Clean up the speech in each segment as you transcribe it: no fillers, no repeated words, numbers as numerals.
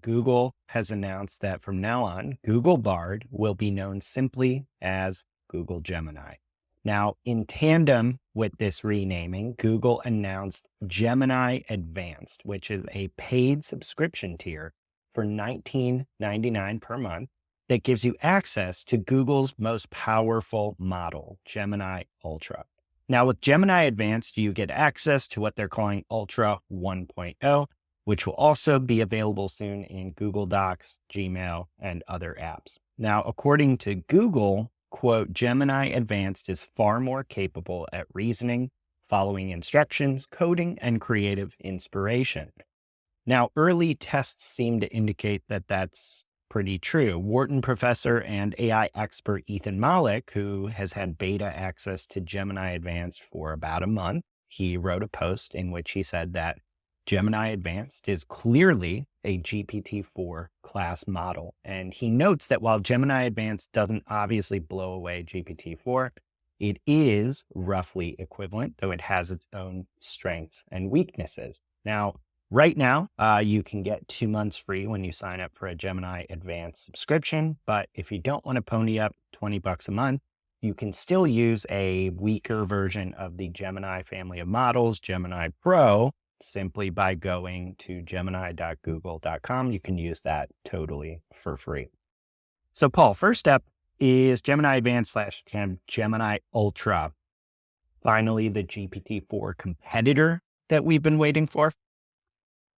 Google has announced that from now on, Google Bard will be known simply as Google Gemini. Now, in tandem with this renaming, Google announced Gemini Advanced, which is a paid subscription tier for $19.99 per month that gives you access to Google's most powerful model, Gemini Ultra. Now, with Gemini Advanced, you get access to what they're calling Ultra 1.0, which will also be available soon in Google Docs, Gmail, and other apps. Now, according to Google, quote, Gemini Advanced is far more capable at reasoning, following instructions, coding, and creative inspiration. Now, early tests seem to indicate that that's pretty true. Warton professor and AI expert Ethan Mollick, who has had beta access to Gemini Advanced for about a month, he wrote a post in which he said that Gemini Advanced is clearly a GPT-4 class model. And he notes that while Gemini Advanced doesn't obviously blow away GPT-4, it is roughly equivalent, though it has its own strengths and weaknesses. Now, right now, you can get 2 months free when you sign up for a Gemini Advanced subscription. But if you don't want to pony up $20 a month, you can still use a weaker version of the Gemini family of models, Gemini Pro, simply by going to gemini.google.com. You can use that totally for free. So Paul, first step is Gemini Advanced / Gemini Ultra. Finally, the GPT-4 competitor that we've been waiting for.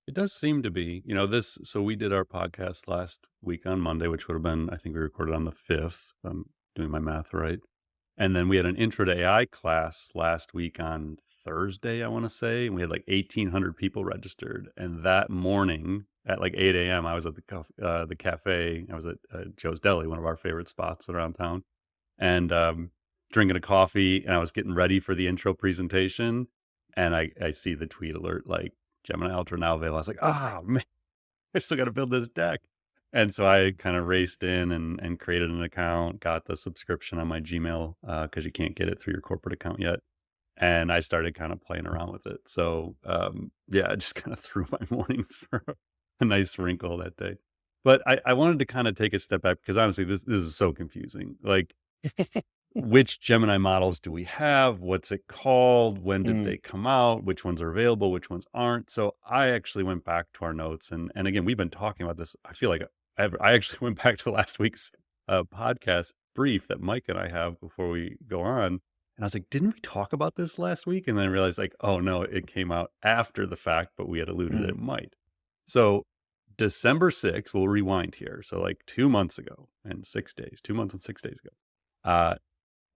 It does seem to be, so we did our podcast last week on Monday, which would have been, I think we recorded on the 5th, if I'm doing my math right. And then we had an intro to AI class last week on Thursday, I want to say, and we had like 1,800 people registered. And that morning at like 8 a.m., I was at the cafe. I was at Joe's Deli, one of our favorite spots around town, and drinking a coffee. And I was getting ready for the intro presentation. And I see the tweet alert, like Gemini Ultra now available. I was like, man, I still got to build this deck. And so I kind of raced in and created an account, got the subscription on my Gmail because you can't get it through your corporate account yet. And I started kind of playing around with it. So, I just kind of threw my morning for a nice wrinkle that day. But I wanted to kind of take a step back because honestly, this is so confusing. Like, which Gemini models do we have? What's it called? When did they come out? Which ones are available? Which ones aren't? So I actually went back to our notes. And again, we've been talking about this. I feel like I actually went back to last week's podcast brief that Mike and I have before we go on. And I was like, didn't we talk about this last week? And then I realized like, oh no, it came out after the fact, but we had alluded it might. So December 6th, we'll rewind here. So like 2 months ago and 6 days, 2 months and 6 days ago,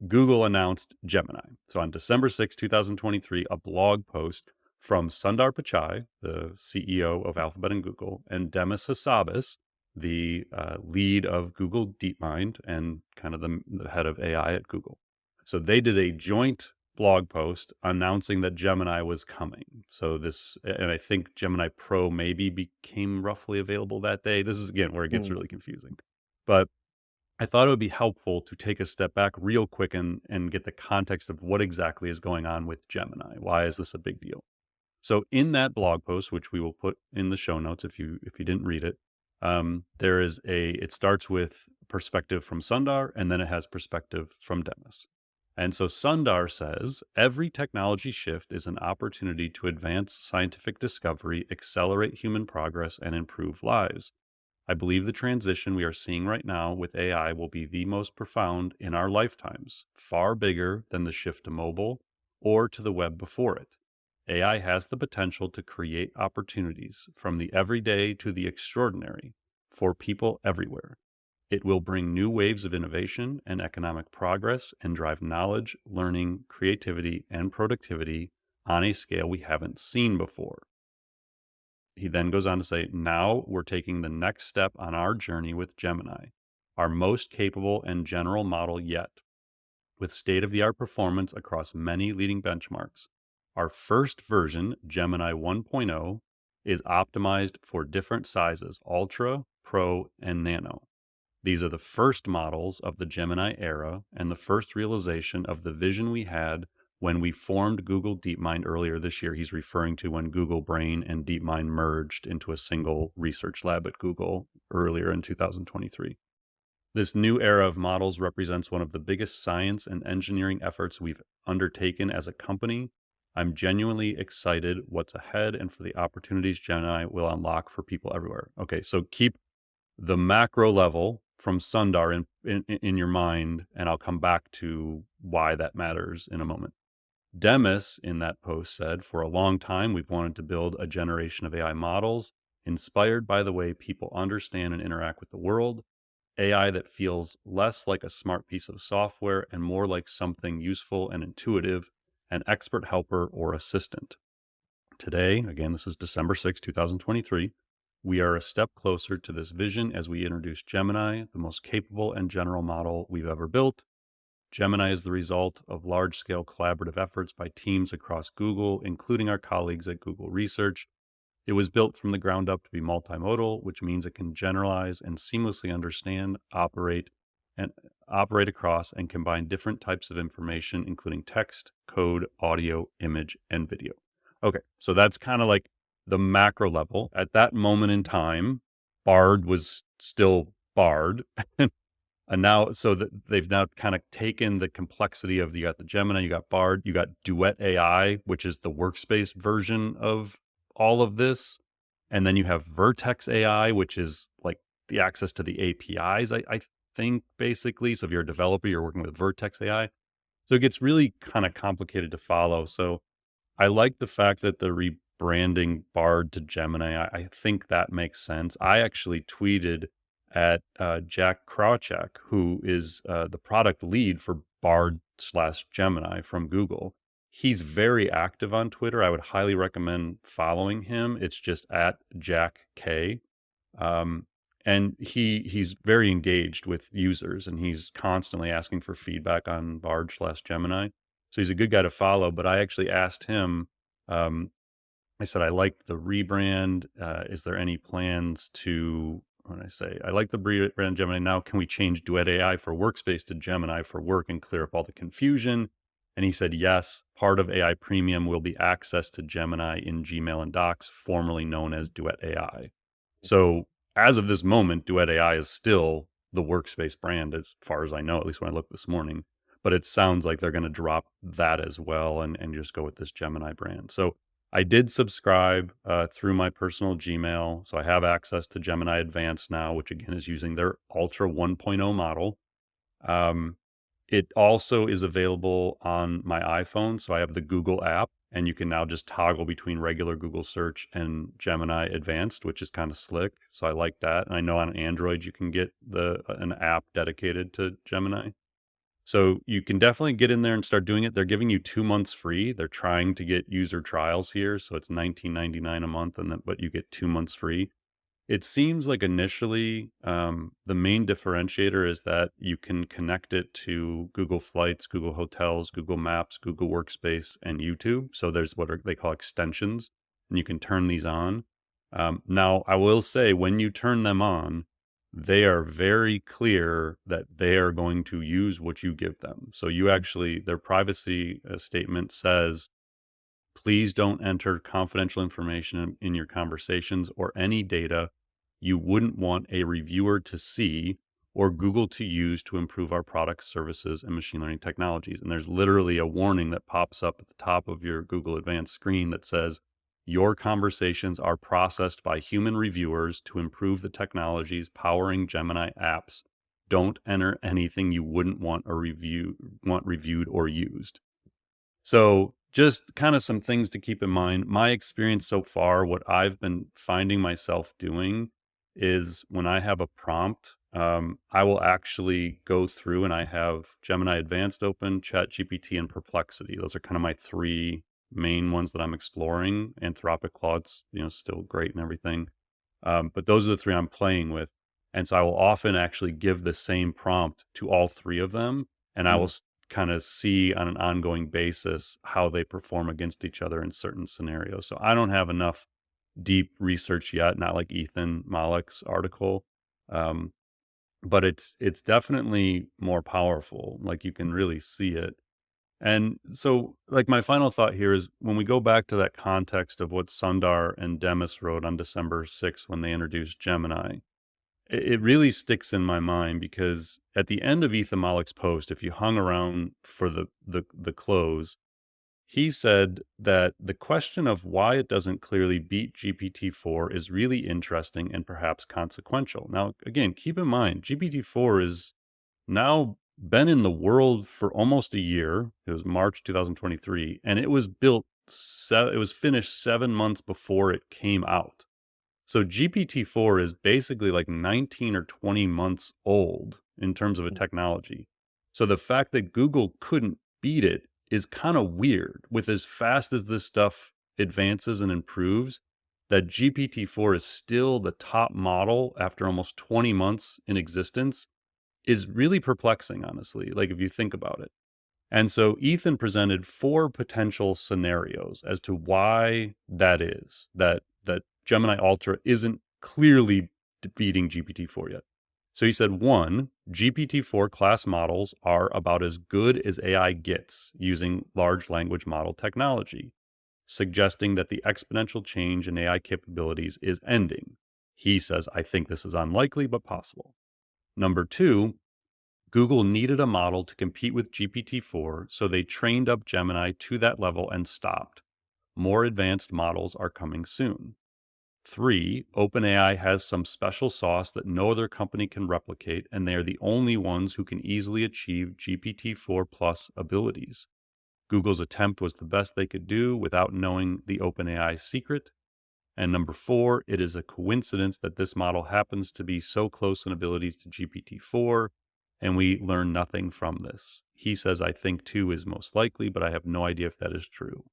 Google announced Gemini. So on December 6, 2023, a blog post from Sundar Pichai, the CEO of Alphabet and Google, and Demis Hassabis, the lead of Google DeepMind and kind of the head of AI at Google. So they did a joint blog post announcing that Gemini was coming. So and I think Gemini Pro maybe became roughly available that day. This is, again, where it gets really confusing. But I thought it would be helpful to take a step back real quick and get the context of what exactly is going on with Gemini. Why is this a big deal? So in that blog post, which we will put in the show notes if you didn't read it, it starts with perspective from Sundar, and then it has perspective from Demis. And so Sundar says, every technology shift is an opportunity to advance scientific discovery, accelerate human progress, and improve lives. I believe the transition we are seeing right now with AI will be the most profound in our lifetimes, far bigger than the shift to mobile or to the web before it. AI has the potential to create opportunities from the everyday to the extraordinary for people everywhere. It will bring new waves of innovation and economic progress and drive knowledge, learning, creativity, and productivity on a scale we haven't seen before. He then goes on to say, now we're taking the next step on our journey with Gemini, our most capable and general model yet, with state-of-the-art performance across many leading benchmarks. Our first version, Gemini 1.0, is optimized for different sizes, Ultra, Pro, and Nano. These are the first models of the Gemini era and the first realization of the vision we had when we formed Google DeepMind earlier this year, he's referring to when Google Brain and DeepMind merged into a single research lab at Google earlier in 2023. This new era of models represents one of the biggest science and engineering efforts we've undertaken as a company. I'm genuinely excited what's ahead and for the opportunities Gemini will unlock for people everywhere. Okay, so keep the macro level from Sundar in your mind, and I'll come back to why that matters in a moment. Demis in that post said, for a long time, we've wanted to build a generation of AI models inspired by the way people understand and interact with the world, AI that feels less like a smart piece of software and more like something useful and intuitive, an expert helper or assistant. Today, again, this is December 6, 2023, we are a step closer to this vision as we introduce Gemini, the most capable and general model we've ever built. Gemini is the result of large-scale collaborative efforts by teams across Google, including our colleagues at Google Research. It was built from the ground up to be multimodal, which means it can generalize and seamlessly understand, operate across and combine different types of information, including text, code, audio, image, and video. Okay, so that's kind of like the macro level. At that moment in time, Bard was still Bard. And now, so that they've now kind of taken the complexity of, you got the Gemini, you got Bard, you got Duet AI, which is the workspace version of all of this. And then you have Vertex AI, which is like the access to the APIs, I think, basically. So if you're a developer, you're working with Vertex AI. So it gets really kind of complicated to follow. So I like the fact that they're rebranding Bard to Gemini. I think that makes sense. I actually tweeted at Jack Krawczyk, who is the product lead for Bard/Gemini from Google. He's very active on Twitter. I would highly recommend following him. It's just at Jack K. And he's very engaged with users, and he's constantly asking for feedback on Bard/Gemini. So he's a good guy to follow. But I actually asked him, I said, I like the rebrand. Is there any plans to, when I say, I like the rebrand Gemini, now can we change Duet AI for Workspace to Gemini for Work and clear up all the confusion? And he said, yes, part of AI Premium will be access to Gemini in Gmail and Docs, formerly known as Duet AI. So as of this moment, Duet AI is still the Workspace brand, as far as I know, at least when I looked this morning. But it sounds like they're going to drop that as well and just go with this Gemini brand. So I did subscribe through my personal Gmail. So I have access to Gemini Advanced now, which again is using their Ultra 1.0 model. It also is available on my iPhone. So I have the Google app, and you can now just toggle between regular Google search and Gemini Advanced, which is kind of slick. So I like that. And I know on Android, you can get an app dedicated to Gemini. So you can definitely get in there and start doing it. They're giving you 2 months free. They're trying to get user trials here. So it's $19.99 a month, but you get 2 months free. It seems like initially the main differentiator is that you can connect it to Google Flights, Google Hotels, Google Maps, Google Workspace, and YouTube. So there's what they call extensions, and you can turn these on. Now, I will say, when you turn them on, they are very clear that they are going to use what you give them. So you actually, their privacy statement says, please don't enter confidential information in your conversations or any data you wouldn't want a reviewer to see or Google to use to improve our products, services, and machine learning technologies. And there's literally a warning that pops up at the top of your Google Advanced screen that says, your conversations are processed by human reviewers to improve the technologies powering Gemini apps. Don't enter anything you wouldn't want reviewed or used. So just kind of some things to keep in mind. My experience so far, what I've been finding myself doing is when I have a prompt, I will actually go through, and I have Gemini Advanced open, ChatGPT, and Perplexity. Those are kind of my 3 main ones that I'm exploring. Anthropic Claude's, still great and everything. But those are the 3 I'm playing with. And so I will often actually give the same prompt to all 3 of them. And I will kind of see on an ongoing basis how they perform against each other in certain scenarios. So I don't have enough deep research yet, not like Ethan Mollick's article. But it's definitely more powerful. Like, you can really see it. And so, like, my final thought here is when we go back to that context of what Sundar and Demis wrote on December 6th when they introduced Gemini, it really sticks in my mind because at the end of Ethan Mollick's post, if you hung around for the close, he said that the question of why it doesn't clearly beat GPT-4 is really interesting and perhaps consequential. Now, again, keep in mind, GPT-4 is now been in the world for almost a year. It was March 2023, and it was built, it was finished 7 months before it came out. So GPT-4 is basically like 19 or 20 months old in terms of a technology. So the fact that Google couldn't beat it is kind of weird. With as fast as this stuff advances and improves, that GPT-4 is still the top model after almost 20 months in existence is really perplexing, honestly, like if you think about it. And so Ethan presented 4 potential scenarios as to why that is, that Gemini Ultra isn't clearly beating GPT-4 yet. So he said, 1, GPT-4 class models are about as good as AI gets using large language model technology, suggesting that the exponential change in AI capabilities is ending. He says, I think this is unlikely, but possible. Number 2, Google needed a model to compete with GPT-4, so they trained up Gemini to that level and stopped. More advanced models are coming soon. 3, OpenAI has some special sauce that no other company can replicate, and they are the only ones who can easily achieve GPT-4 plus abilities. Google's attempt was the best they could do without knowing the OpenAI secret. And number 4, it is a coincidence that this model happens to be so close in ability to GPT-4, and we learn nothing from this. He says, I think 2 is most likely, but I have no idea if that is true.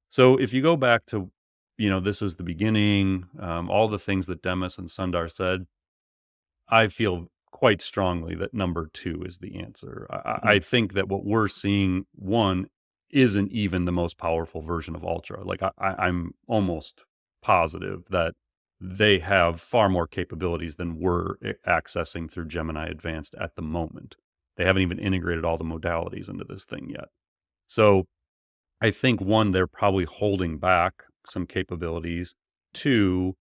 So if you go back to, this is the beginning, all the things that Demis and Sundar said, I feel quite strongly that number 2 is the answer. I think that what we're seeing, 1, isn't even the most powerful version of Ultra. Like I'm almost positive that they have far more capabilities than we're accessing through Gemini Advanced at the moment. They haven't even integrated all the modalities into this thing yet. So I think 1, they're probably holding back some capabilities. 2,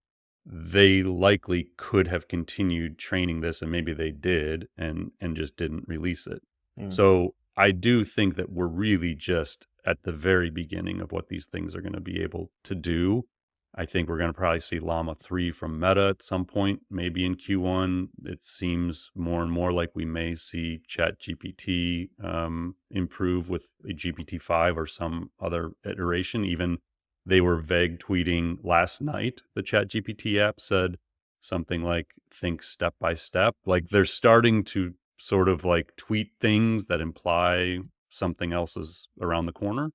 they likely could have continued training this, and maybe they did and just didn't release it. So I do think that we're really just at the very beginning of what these things are going to be able to do. I think we're going to probably see Llama 3 from Meta at some point, maybe in Q1. It seems more and more like we may see ChatGPT improve with a GPT-5 or some other iteration. Even they were vague tweeting last night. The ChatGPT app said something like, think step by step. Like they're starting to sort of like tweet things that imply something else is around the corner.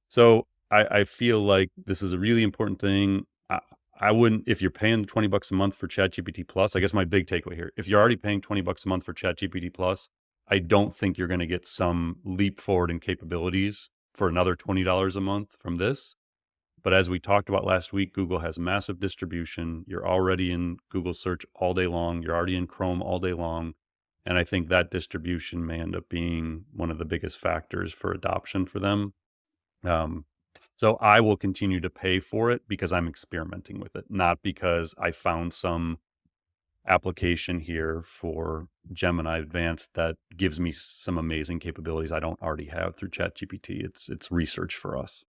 So I feel like this is a really important thing. I wouldn't, if you're paying $20 a month for ChatGPT Plus, I guess my big takeaway here, if you're already paying $20 a month for ChatGPT Plus, I don't think you're going to get some leap forward in capabilities for another $20 a month from this. But as we talked about last week, Google has massive distribution. You're already in Google search all day long. You're already in Chrome all day long. And I think that distribution may end up being one of the biggest factors for adoption for them. So I will continue to pay for it because I'm experimenting with it, not because I found some application here for Gemini Advanced that gives me some amazing capabilities I don't already have through ChatGPT. It's research for us.